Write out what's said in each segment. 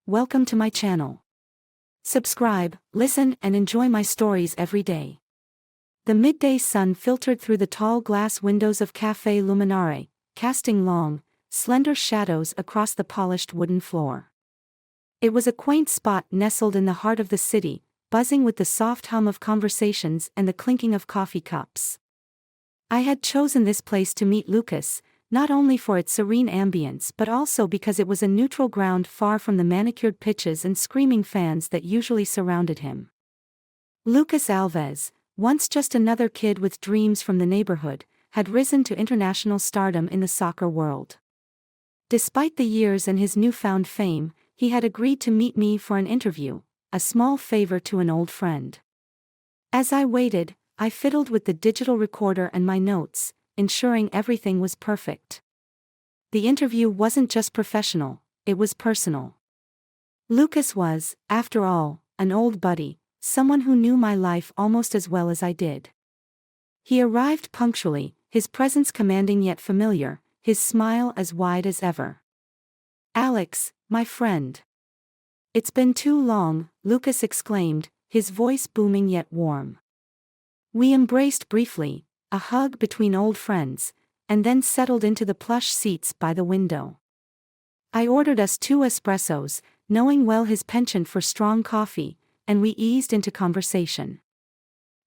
welcome to my channel. Subscribe, listen, and enjoy my stories every day. The midday sun filtered through the tall glass windows of Café Luminare, casting long, slender shadows across the polished wooden floor. It was a quaint spot nestled in the heart of the city, buzzing with the soft hum of conversations and the clinking of coffee cups. I had chosen this place to meet Lucas, not only for its serene ambience but also because it was a neutral ground far from the manicured pitches and screaming fans that usually surrounded him. Lucas Alves, once just another kid with dreams from the neighborhood, had risen to international stardom in the soccer world. Despite the years and his newfound fame, he had agreed to meet me for an interview, a small favor to an old friend. As I waited, I fiddled with the digital recorder and my notes, ensuring everything was perfect. The interview wasn't just professional, it was personal. Lucas was, after all, an old buddy, someone who knew my life almost as well as I did. He arrived punctually, his presence commanding yet familiar, his smile as wide as ever. "Alex, my friend. It's been too long," Lucas exclaimed, his voice booming yet warm. We embraced briefly, a hug between old friends, and then settled into the plush seats by the window. I ordered us 2 espressos, knowing well his penchant for strong coffee, and we eased into conversation.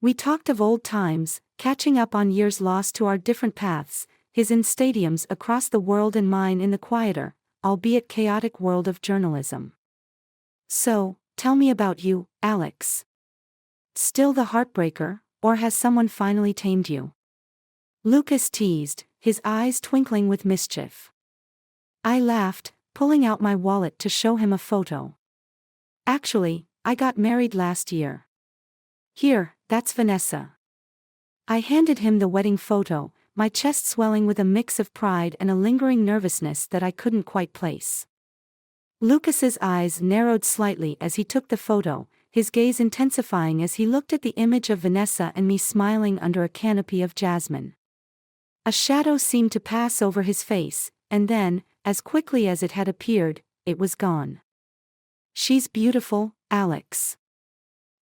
We talked of old times, catching up on years lost to our different paths, his in stadiums across the world and mine in the quieter, albeit chaotic world of journalism. "So, tell me about you, Alex. Still the heartbreaker, or has someone finally tamed you?" Lucas teased, his eyes twinkling with mischief. I laughed, pulling out my wallet to show him a photo. "Actually, I got married last year. Here, that's Vanessa." I handed him the wedding photo, my chest swelling with a mix of pride and a lingering nervousness that I couldn't quite place. Lucas's eyes narrowed slightly as he took the photo, his gaze intensifying as he looked at the image of Vanessa and me smiling under a canopy of jasmine. A shadow seemed to pass over his face, and then, as quickly as it had appeared, it was gone. "She's beautiful, Alex.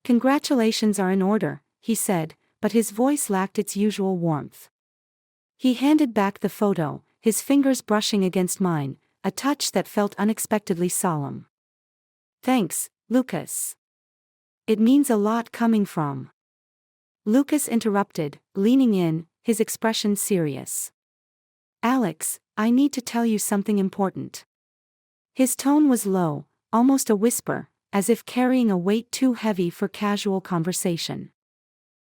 Congratulations are in order," he said, but his voice lacked its usual warmth. He handed back the photo, his fingers brushing against mine, a touch that felt unexpectedly solemn. "Thanks, Lucas. It means a lot coming from." Lucas interrupted, leaning in, his expression serious. "Alex, I need to tell you something important." His tone was low, almost a whisper, as if carrying a weight too heavy for casual conversation.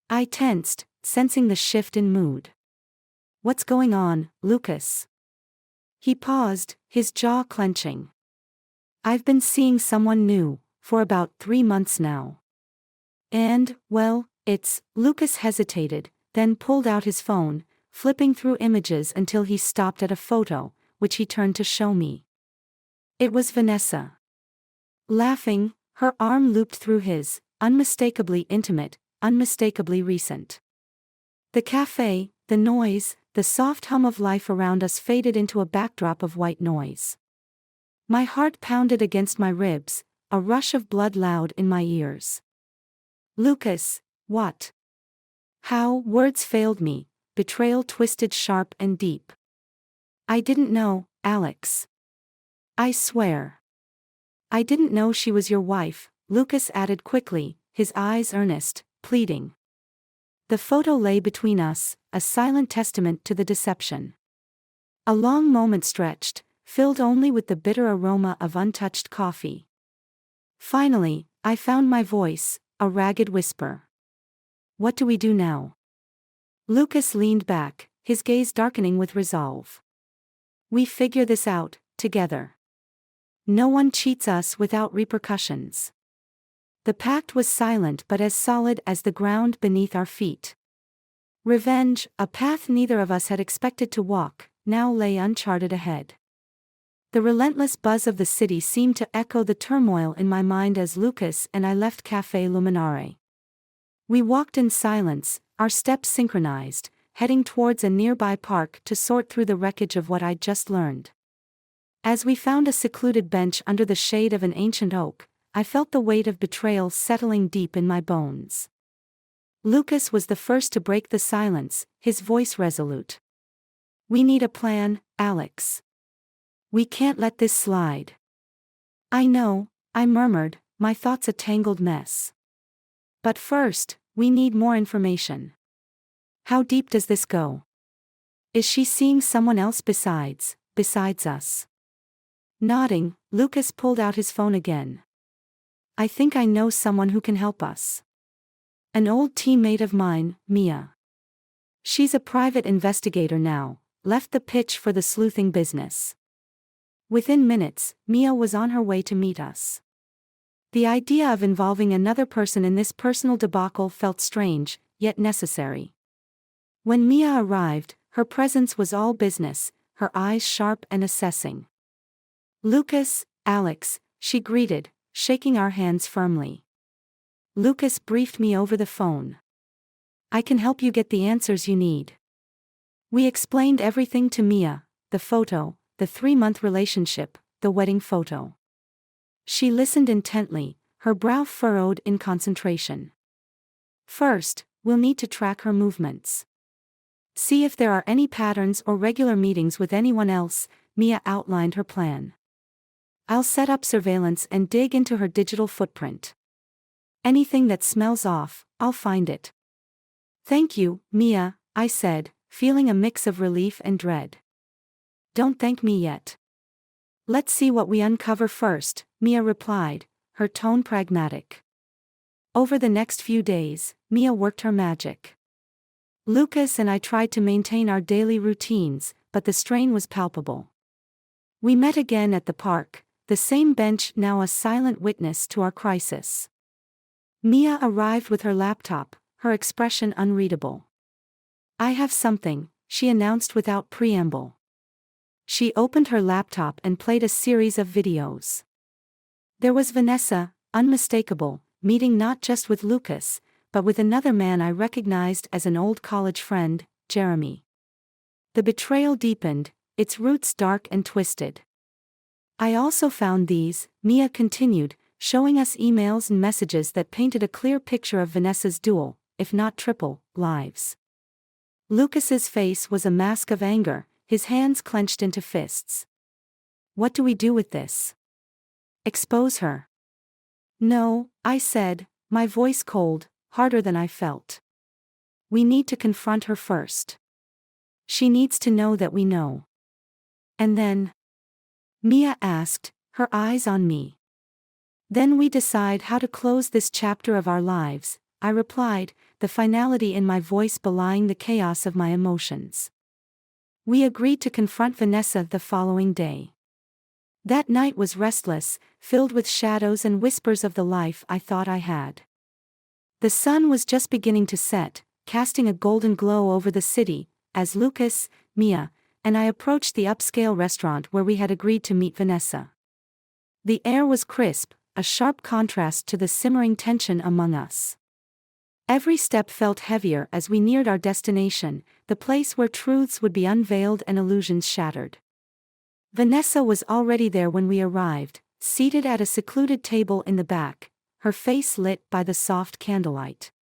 I tensed, sensing the shift in mood. "What's going on, Lucas?" He paused, his jaw clenching. "I've been seeing someone new, for about 3 months now. And, well, Lucas hesitated, then pulled out his phone, flipping through images until he stopped at a photo, which he turned to show me. It was Vanessa. Laughing, her arm looped through his, unmistakably intimate, unmistakably recent. The cafe, the noise, the soft hum of life around us faded into a backdrop of white noise. My heart pounded against my ribs, a rush of blood loud in my ears. "Lucas, what?" How? Words failed me, betrayal twisted sharp and deep. "I didn't know, Alex. I swear. I didn't know she was your wife," Lucas added quickly, his eyes earnest, pleading. The photo lay between us, a silent testament to the deception. A long moment stretched, filled only with the bitter aroma of untouched coffee. Finally, I found my voice, a ragged whisper. "What do we do now?" Lucas leaned back, his gaze darkening with resolve. "We figure this out, together. No one cheats us without repercussions." The pact was silent but as solid as the ground beneath our feet. Revenge, a path neither of us had expected to walk, now lay uncharted ahead. The relentless buzz of the city seemed to echo the turmoil in my mind as Lucas and I left Café Luminare. We walked in silence, our steps synchronized, heading towards a nearby park to sort through the wreckage of what I'd just learned. As we found a secluded bench under the shade of an ancient oak, I felt the weight of betrayal settling deep in my bones. Lucas was the first to break the silence, his voice resolute. "We need a plan, Alex. We can't let this slide." "I know," I murmured, my thoughts a tangled mess. "But first, we need more information. How deep does this go? Is she seeing someone else besides us?" Nodding, Lucas pulled out his phone again. "I think I know someone who can help us. An old teammate of mine, Mia. She's a private investigator now, left the pitch for the sleuthing business." Within minutes, Mia was on her way to meet us. The idea of involving another person in this personal debacle felt strange, yet necessary. When Mia arrived, her presence was all business, her eyes sharp and assessing. "Lucas, Alex," she greeted, shaking our hands firmly. Lucas briefed me over the phone. "I can help you get the answers you need." We explained everything to Mia, the photo, the 3-month relationship, the wedding photo. She listened intently, her brow furrowed in concentration. "First, we'll need to track her movements. See if there are any patterns or regular meetings with anyone else," Mia outlined her plan. "I'll set up surveillance and dig into her digital footprint. Anything that smells off, I'll find it." "Thank you, Mia," I said, feeling a mix of relief and dread. "Don't thank me yet. Let's see what we uncover first," Mia replied, her tone pragmatic. Over the next few days, Mia worked her magic. Lucas and I tried to maintain our daily routines, but the strain was palpable. We met again at the park, the same bench now a silent witness to our crisis. Mia arrived with her laptop, her expression unreadable. "I have something," she announced without preamble. She opened her laptop and played a series of videos. There was Vanessa, unmistakable, meeting not just with Lucas, but with another man I recognized as an old college friend, Jeremy. The betrayal deepened, its roots dark and twisted. "I also found these," Mia continued, showing us emails and messages that painted a clear picture of Vanessa's dual, if not triple, lives. Lucas's face was a mask of anger, his hands clenched into fists. "What do we do with this? Expose her?" "No," I said, my voice cold, harder than I felt. "We need to confront her first. She needs to know that we know." "And then?" Mia asked, her eyes on me. "Then we decide how to close this chapter of our lives," I replied, the finality in my voice belying the chaos of my emotions. We agreed to confront Vanessa the following day. That night was restless, filled with shadows and whispers of the life I thought I had. The sun was just beginning to set, casting a golden glow over the city, as Lucas, Mia, and I approached the upscale restaurant where we had agreed to meet Vanessa. The air was crisp, a sharp contrast to the simmering tension among us. Every step felt heavier as we neared our destination, the place where truths would be unveiled and illusions shattered. Vanessa was already there when we arrived, seated at a secluded table in the back, her face lit by the soft candlelight.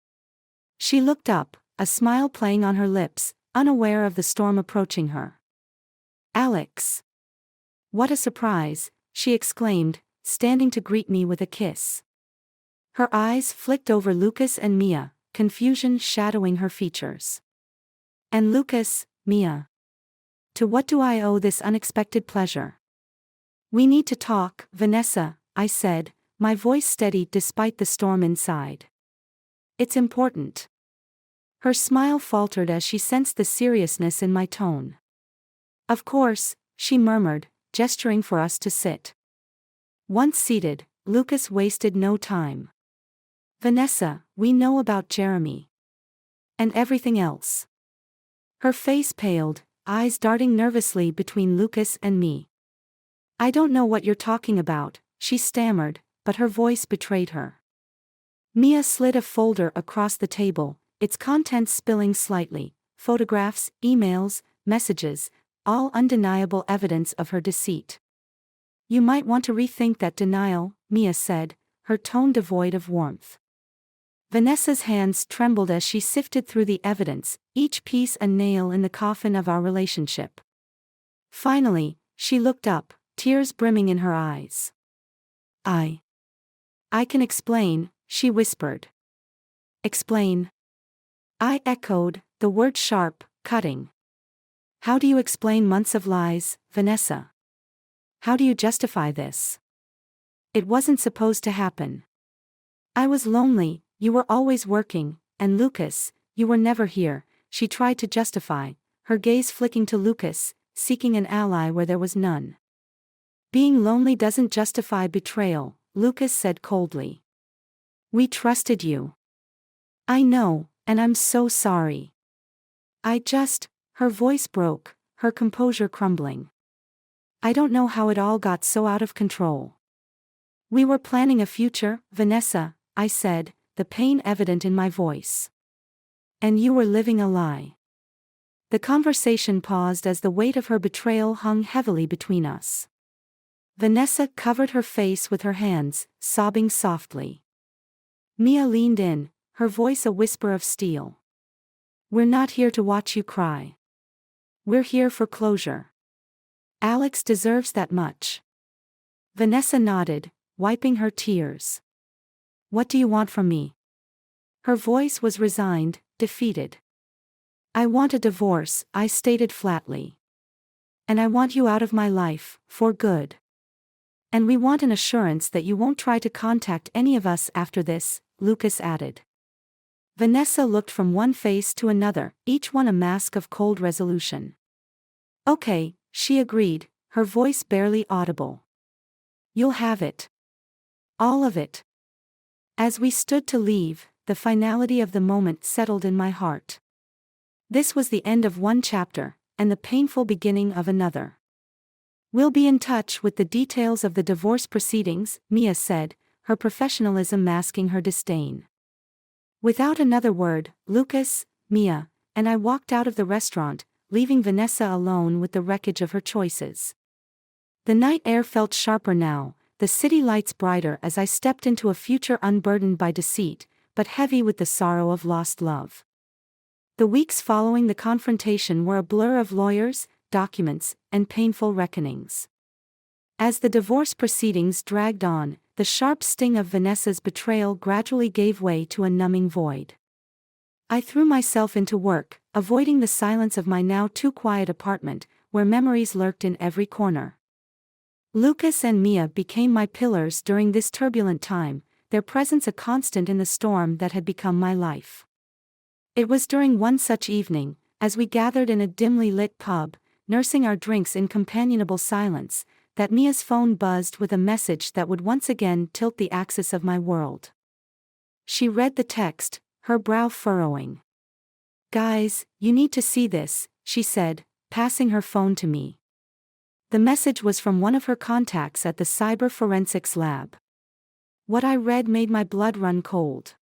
She looked up, a smile playing on her lips, unaware of the storm approaching her. "Alex! What a surprise," she exclaimed, standing to greet me with a kiss. Her eyes flicked over Lucas and Mia, confusion shadowing her features. "And Lucas, Mia. To what do I owe this unexpected pleasure?" "We need to talk, Vanessa," I said, my voice steady despite the storm inside. "It's important." Her smile faltered as she sensed the seriousness in my tone. "Of course," she murmured, gesturing for us to sit. Once seated, Lucas wasted no time. "Vanessa, we know about Jeremy. And everything else." Her face paled, eyes darting nervously between Lucas and me. "I don't know what you're talking about," she stammered, but her voice betrayed her. Mia slid a folder across the table, its contents spilling slightly, photographs, emails, messages, all undeniable evidence of her deceit. You might want to rethink that denial, Mia said, her tone devoid of warmth. Vanessa's hands trembled as she sifted through the evidence, each piece a nail in the coffin of our relationship. Finally, she looked up, tears brimming in her eyes. I can explain, she whispered. Explain? I echoed, the word sharp, cutting. How do you explain months of lies, Vanessa? How do you justify this? It wasn't supposed to happen. I was lonely, you were always working, and Lucas, you were never here, she tried to justify, her gaze flicking to Lucas, seeking an ally where there was none. Being lonely doesn't justify betrayal, Lucas said coldly. We trusted you. I know, and I'm so sorry. Her voice broke, her composure crumbling. I don't know how it all got so out of control. We were planning a future, Vanessa, I said, the pain evident in my voice. And you were living a lie. The conversation paused as the weight of her betrayal hung heavily between us. Vanessa covered her face with her hands, sobbing softly. Mia leaned in, her voice a whisper of steel. We're not here to watch you cry. We're here for closure. Alex deserves that much. Vanessa nodded, wiping her tears. What do you want from me? Her voice was resigned, defeated. I want a divorce, I stated flatly. And I want you out of my life, for good. And we want an assurance that you won't try to contact any of us after this, Lucas added. Vanessa looked from one face to another, each one a mask of cold resolution. Okay, she agreed, her voice barely audible. You'll have it. All of it. As we stood to leave, the finality of the moment settled in my heart. This was the end of one chapter, and the painful beginning of another. We'll be in touch with the details of the divorce proceedings, Mia said, her professionalism masking her disdain. Without another word, Lucas, Mia, and I walked out of the restaurant, leaving Vanessa alone with the wreckage of her choices. The night air felt sharper now, the city lights brighter as I stepped into a future unburdened by deceit, but heavy with the sorrow of lost love. The weeks following the confrontation were a blur of lawyers, documents, and painful reckonings. As the divorce proceedings dragged on, the sharp sting of Vanessa's betrayal gradually gave way to a numbing void. I threw myself into work, avoiding the silence of my now too quiet apartment, where memories lurked in every corner. Lucas and Mia became my pillars during this turbulent time, their presence a constant in the storm that had become my life. It was during one such evening, as we gathered in a dimly lit pub, nursing our drinks in companionable silence, that Mia's phone buzzed with a message that would once again tilt the axis of my world. She read the text, her brow furrowing. Guys, you need to see this, she said, passing her phone to me. The message was from one of her contacts at the cyber forensics lab. What I read made my blood run cold.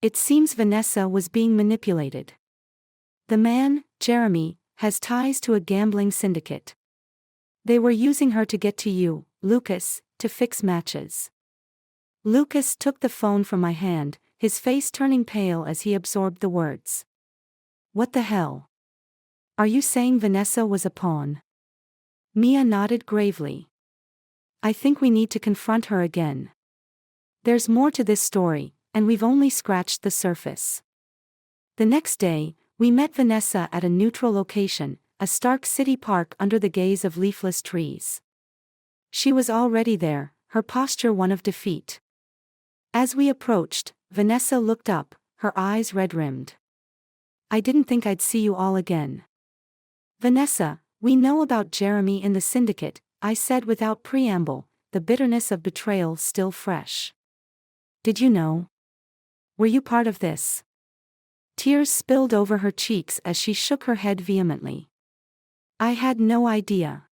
It seems Vanessa was being manipulated. The man, Jeremy, has ties to a gambling syndicate. They were using her to get to you, Lucas, to fix matches. Lucas took the phone from my hand, his face turning pale as he absorbed the words. What the hell? Are you saying Vanessa was a pawn? Mia nodded gravely. I think we need to confront her again. There's more to this story, and we've only scratched the surface. The next day, we met Vanessa at a neutral location, a stark city park under the gaze of leafless trees. She was already there, her posture one of defeat. As we approached, Vanessa looked up, her eyes red-rimmed. I didn't think I'd see you all again. Vanessa, we know about Jeremy in the syndicate, I said without preamble, the bitterness of betrayal still fresh. Did you know? Were you part of this? Tears spilled over her cheeks as she shook her head vehemently. I had no idea.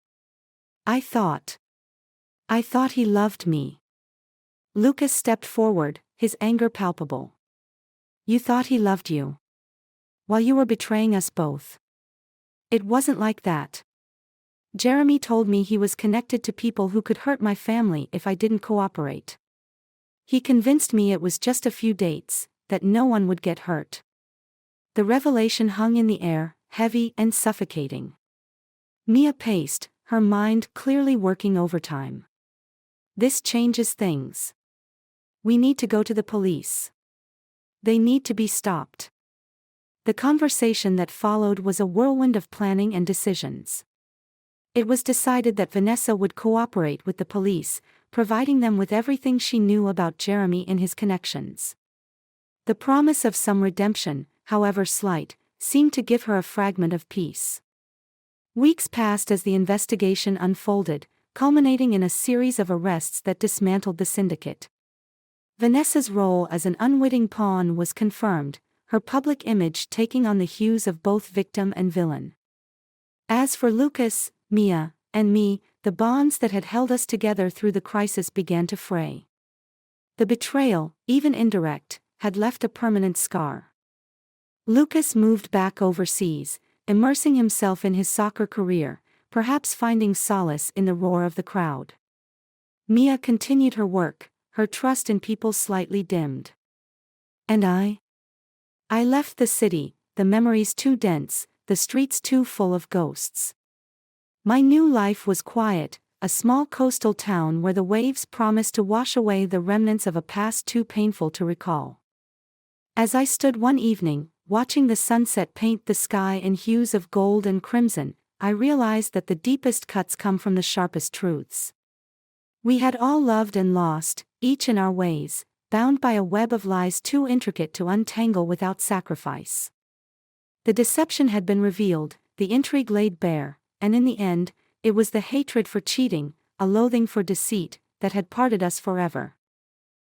I thought he loved me. Lucas stepped forward, his anger palpable. You thought he loved you? While you were betraying us both. It wasn't like that. Jeremy told me he was connected to people who could hurt my family if I didn't cooperate. He convinced me it was just a few dates, that no one would get hurt. The revelation hung in the air, heavy and suffocating. Mia paced, her mind clearly working overtime. This changes things. We need to go to the police. They need to be stopped. The conversation that followed was a whirlwind of planning and decisions. It was decided that Vanessa would cooperate with the police, providing them with everything she knew about Jeremy and his connections. The promise of some redemption, however slight, seemed to give her a fragment of peace. Weeks passed as the investigation unfolded, culminating in a series of arrests that dismantled the syndicate. Vanessa's role as an unwitting pawn was confirmed, her public image taking on the hues of both victim and villain. As for Lucas, Mia, and me, the bonds that had held us together through the crisis began to fray. The betrayal, even indirect, had left a permanent scar. Lucas moved back overseas, immersing himself in his soccer career, perhaps finding solace in the roar of the crowd. Mia continued her work, her trust in people slightly dimmed. And I? I left the city, the memories too dense, the streets too full of ghosts. My new life was quiet, a small coastal town where the waves promised to wash away the remnants of a past too painful to recall. As I stood one evening, watching the sunset paint the sky in hues of gold and crimson, I realized that the deepest cuts come from the sharpest truths. We had all loved and lost, each in our ways, bound by a web of lies too intricate to untangle without sacrifice. The deception had been revealed, the intrigue laid bare, and in the end, it was the hatred for cheating, a loathing for deceit, that had parted us forever.